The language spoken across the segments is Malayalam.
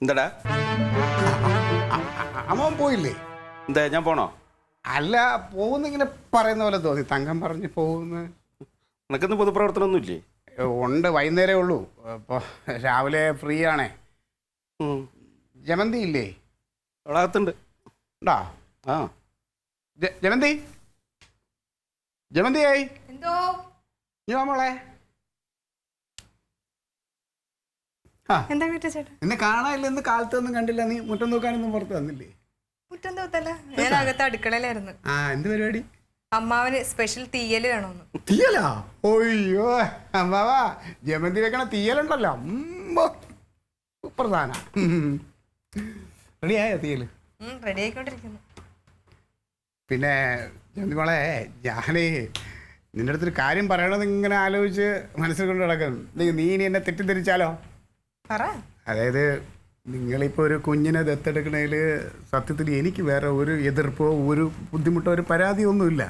എന്താടാ അമ്മ പോയില്ലേ? എന്താ ഞാൻ പോണോ? അല്ല, പോകുന്നിങ്ങനെ പറയുന്ന പോലെ തോന്നി. തങ്കം പറഞ്ഞ് പോകുന്നു. നിനക്കൊന്നും പൊതുപ്രവർത്തനമൊന്നും ഇല്ലേ? ഉണ്ട്, വൈകുന്നേരമേ ഉള്ളൂ. ഇപ്പോൾ രാവിലെ ഫ്രീ ആണേ. ജമന്തി ഇല്ലേ? അവിടെ അകത്തുണ്ട്. ഉണ്ടോ? ആ ജമന്തി, ജമന്തിയായി എന്തോ മോളെ. എന്താ ചേട്ടാ? നിന്നെ കാണാനില്ല, ഇന്ന് കാലത്തൊന്നും കണ്ടില്ല. നീ മുറ്റം നോക്കാനൊന്നും പുറത്ത് വന്നില്ലേ? മുറ്റം തോത്തല്ല, ഞാൻ അകത്ത് അടുക്കളയിലായിരുന്നു. എന്ത് പരിപാടി? അമ്മാവന് സ്പെഷ്യൽ തീയല് വേണമെന്ന്. തീയലാ? ഓയ്യോ അമ്മാവാ, ജമന്തി വെക്കണ തീയലുണ്ടല്ലോ, സൂപ്പർ സാധന. റെഡിയായോ തീയല്? റെഡി ആയിക്കൊണ്ടിരിക്കുന്നു. പിന്നെ ജമന്തി മോളെ, ഞാനേ നിന്റെ അടുത്തൊരു കാര്യം പറയണമെന്ന് ഇങ്ങനെ ആലോചിച്ച് മനസ്സിൽ കൊണ്ട് നടക്കും. നീ ഇനി എന്നെ തെറ്റിദ്ധരിച്ചാലോ? പറ. അതായത് നിങ്ങളിപ്പോൾ ഒരു കുഞ്ഞിനെ ദത്തെടുക്കണതിൽ സത്യത്തിൽ എനിക്ക് വേറെ ഒരു എതിർപ്പോ ഒരു ബുദ്ധിമുട്ടോ ഒരു പരാതിയോ ഒന്നുമില്ല.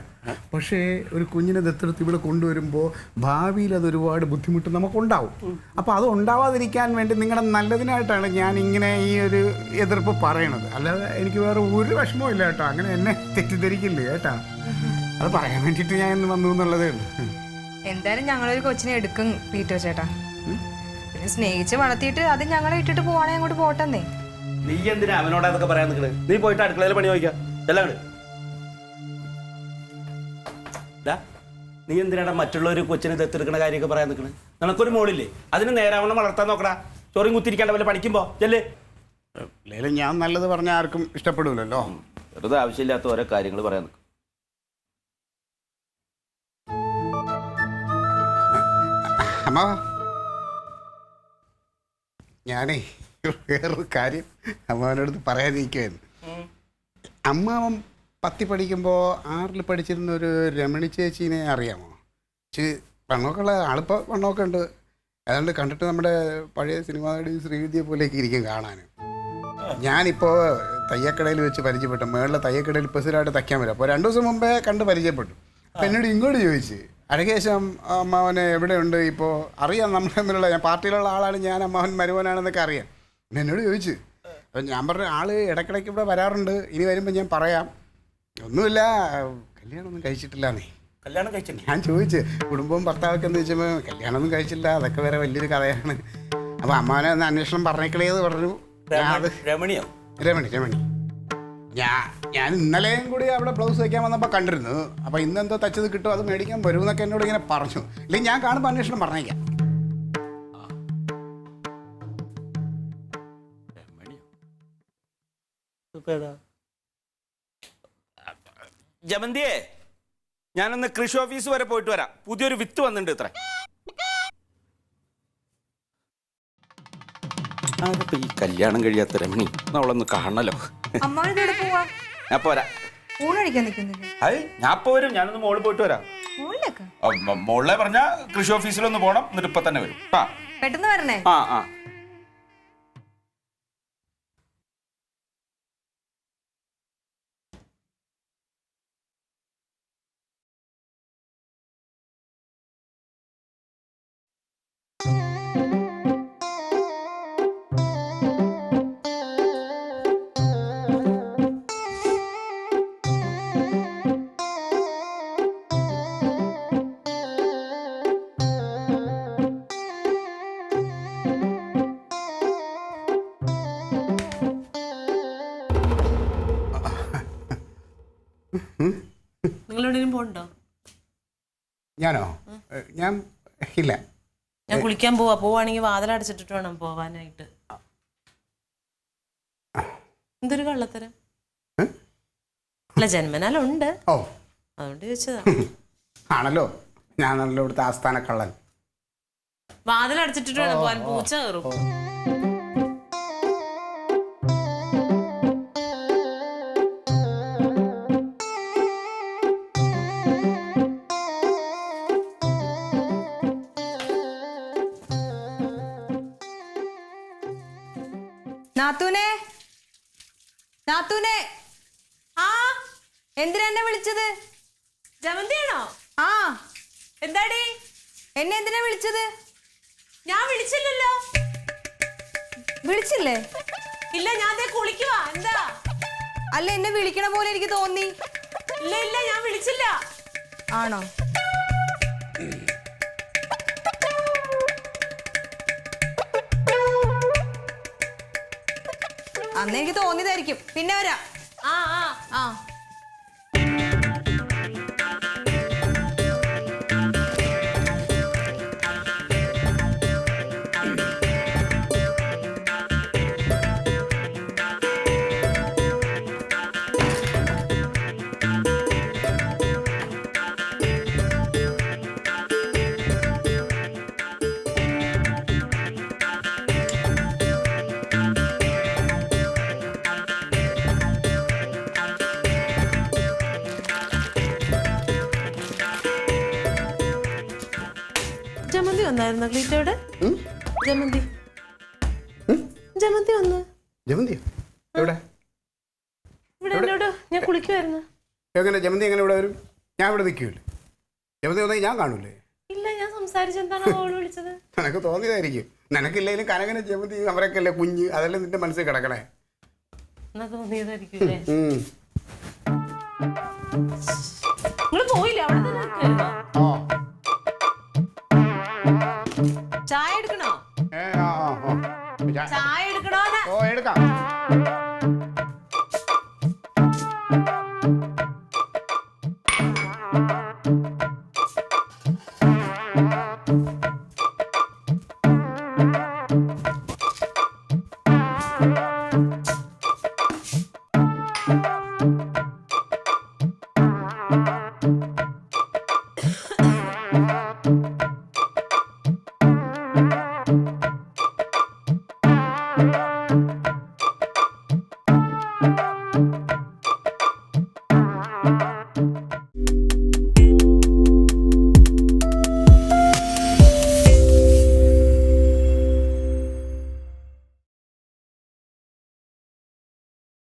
പക്ഷേ ഒരു കുഞ്ഞിനെ ദത്തെടുത്ത് ഇവിടെ കൊണ്ടുവരുമ്പോൾ ഭാവിയിൽ അതൊരുപാട് ബുദ്ധിമുട്ട് നമുക്കുണ്ടാവും. അപ്പോൾ അത് ഉണ്ടാവാതിരിക്കാൻ വേണ്ടി നിങ്ങളുടെ നല്ലതിനായിട്ടാണ് ഞാൻ ഇങ്ങനെ ഈ ഒരു എതിർപ്പ് പറയണത്. അല്ലാതെ എനിക്ക് വേറെ ഒരു വിഷമവും ഇല്ല കേട്ടോ. അങ്ങനെ എന്നെ തെറ്റിദ്ധരിക്കില്ലേ കേട്ടോ. അത് പറയാൻ വേണ്ടിയിട്ട് ഞാൻ ഇന്ന് വന്നു എന്നുള്ളതേ ഉള്ളൂ. എന്തായാലും ഞങ്ങളൊരു കൊച്ചിനെ എടുക്കും പീറ്റർ ചേട്ടാ. പിന്നെ സ്നേഹിച്ച് വളർത്തിയിട്ട് അത് ഞങ്ങളെ ഇട്ടിട്ട് പോവാണെങ്കിൽ അങ്ങോട്ട് പോട്ടെന്നേ. നീ എന്തിനാ അവനോട് അതൊക്കെ പറയാൻ നിൽക്കണേ? നീ പോയിട്ട് അടുക്കളയിൽ പണി നോക്കാം എല്ലാം. നീ എന്തിനാണ് മറ്റുള്ളവർ കൊച്ചിനെ ദത്തെടുക്കുന്ന കാര്യമൊക്കെ പറയാൻ നിൽക്കണേ? നിനക്കൊരു മോളില്ലേ? അതിന് നേരാവണ്ണം വളർത്താൻ നോക്കടാ. ചോറിയും കുത്തിരിക്കാണ്ട വല്ല പണിക്കുമ്പോ ചെല്ലേ. അല്ലെങ്കിലും ഞാൻ നല്ലത് പറഞ്ഞാൽ ആർക്കും ഇഷ്ടപ്പെടില്ലല്ലോ. വെറുതെ ആവശ്യമില്ലാത്ത ഓരോ കാര്യങ്ങൾ പറയാൻ നിൽക്കും. അമ്മ, ഞാനേ വേറൊരു കാര്യം അമ്മാവനടുത്ത് പറയാതിരിക്കുമായിരുന്നു. അമ്മാവൻ 10 പഠിക്കുമ്പോൾ 6 പഠിച്ചിരുന്ന ഒരു രമണി ചേച്ചീനെ അറിയാമോ? പെണ്ണൊക്കെ ഉള്ള ആളിപ്പോൾ പെണ്ണൊക്കെ ഉണ്ട്. ഏതാണ്ട് കണ്ടിട്ട് നമ്മുടെ പഴയ സിനിമാ നടി ശ്രീവിദ്യയെ പോലെയൊക്കെ ഇരിക്കും കാണാൻ. ഞാനിപ്പോൾ തയ്യക്കടയിൽ വെച്ച് പരിചയപ്പെട്ടു. മേളിലെ തയ്യക്കടയിൽ ഇപ്പോൾ സ്ഥിരമായിട്ട് തയ്ക്കാൻ വരും. അപ്പോൾ 2 ദിവസം മുമ്പേ കണ്ട് പരിചയപ്പെട്ടു. അപ്പം എന്നോട് ഇങ്ങോട്ട് ചോദിച്ച്, അരകേശം അമ്മാവനെ എവിടെയുണ്ട് ഇപ്പോൾ? അറിയാം, നമ്മൾ തമ്മിലുള്ള, ഞാൻ പാർട്ടിയിലുള്ള ആളാണ്, ഞാൻ അമ്മാവൻ മരുമോനാണെന്നൊക്കെ അറിയാം. പിന്നെ എന്നോട് ചോദിച്ചു. അപ്പം ഞാൻ പറഞ്ഞു, ആൾ ഇടയ്ക്കിടയ്ക്ക് ഇവിടെ വരാറുണ്ട്, ഇനി വരുമ്പോൾ ഞാൻ പറയാം. ഒന്നുമില്ല, കല്യാണമൊന്നും കഴിച്ചിട്ടില്ലാന്നേ. കല്യാണം കഴിച്ചില്ല? ഞാൻ ചോദിച്ചു കുടുംബവും ഭർത്താവൊക്കെ എന്ന് ചോദിച്ചപ്പോൾ കല്യാണമൊന്നും കഴിച്ചില്ല, അതൊക്കെ വേറെ വലിയൊരു കഥയാണ്. അപ്പോൾ അമ്മാവനെ ഒന്ന് അന്വേഷണം പറഞ്ഞേക്കളേന്ന് പറഞ്ഞു. രമണിയോ? രമണി. ഞാൻ ഇന്നലെയും കൂടി അവിടെ ബ്ലൗസ് വയ്ക്കാൻ വന്നപ്പോൾ കണ്ടിരുന്നു. അപ്പോൾ ഇന്നെന്തോ തച്ചത് കിട്ടും, അത് മേടിക്കാൻ വരുമെന്നൊക്കെ എന്നോട് ഇങ്ങനെ പറഞ്ഞു. ഇല്ലെങ്കിൽ ഞാൻ കാണുമ്പോൾ അന്വേഷണം പറഞ്ഞേക്കാം. ജമന്തിയെ, ഞാനൊന്ന് കൃഷി ഓഫീസ് വരെ പോയിട്ട് വരാം. പുതിയൊരു വിത്ത് വന്നിട്ടുണ്ട് ഇത്ര. ഈ കല്യാണം കഴിയാത്ത രമണി അവളൊന്ന് കാണണല്ലോ. ഞാൻ പോരാ. ഞാൻ ഇപ്പൊ വരും. ഞാനൊന്ന് മോളിൽ പോയിട്ട് വരാം. മോളിലെ പറഞ്ഞ കൃഷി ഓഫീസിലൊന്ന് പോണം. എന്നിട്ട് ഇപ്പൊ തന്നെ വരും. പെട്ടെന്ന് വരണേ. ആ നിങ്ങളെവിടെയും പോണ്ടോ? ഞാനോ? ഞാൻ ഇല്ല. ഞാൻ കുളിക്കാൻ പോവാണെങ്കിൽ വാതിലടച്ചിട്ടിട്ട് വേണം പോവാനായിട്ട്. എന്തൊരു കള്ളത്തരം! അല്ല, ജന്മനാലുണ്ട്, അതുകൊണ്ട് ചോദിച്ചതാ. ആണല്ലോ, ഞാനല്ലോ ഇവിടുത്തെ ആസ്ഥാന കള്ളൻ. വാതിലടച്ചിട്ടിട്ട് വേണം പോവാൻ, പൂച്ച കയറും. നാത്തൂനെ, എന്തിനാ എന്നെ വിളിച്ചത്? ജമന്തിയാണോ? എന്താടി എന്നെ എന്തിനാ വിളിച്ചത്? ഞാൻ വിളിച്ചില്ലല്ലോ. വിളിച്ചില്ലേ? ഇല്ല ഞാൻ ദേ കുളിക്കുവാ. എന്താ? അല്ല എന്നെ വിളിക്കണ പോലെ എനിക്ക് തോന്നി. ഇല്ല ഇല്ല ഞാൻ വിളിച്ചില്ല. ആണോ? അന്ന് എനിക്ക് തോന്നിയതായിരിക്കും. പിന്നെ വരാം. ആ ആ ആ ജമന്തി വന്നായിരുന്നു ക്ലീറ്റോടെ? ജമന്തി ജമന്തി വന്ന് ജമന്തിയോ? എവിടെ ഇവിടെ എന്നോട് ഞാൻ കുളിക്കുമായിരുന്നു. എങ്ങനെ ജമന്തി എങ്ങനെ ഇവിടെ വരും? ഞാൻ ഇവിടെ നിൽക്കൂല്ലേ? ജമന്തി വന്നെങ്കിൽ ഞാൻ കാണൂലേ? ഇല്ല ഞാൻ സംസാരിച്ചെന്താണ് ഓള് വിളിച്ചത്? നിനക്ക് തോന്നിയതായിരിക്കും. നിനക്കില്ലെങ്കിലും കനകനെ ജമന്തി അവരൊക്കെ അല്ലേ കുഞ്ഞ്, അതല്ലേ നിന്റെ മനസ്സിൽ കിടക്കണേ. എന്നാ തോന്നിയതായിരിക്കും അല്ലേ? നിങ്ങള് പോയില്ലേ? അവിടെ തന്നെ നിൽക്കുവായിരുന്നോ? ചായ എടുക്കണോ? ചായ ചായ എടുക്കണോ? എടുക്കാം.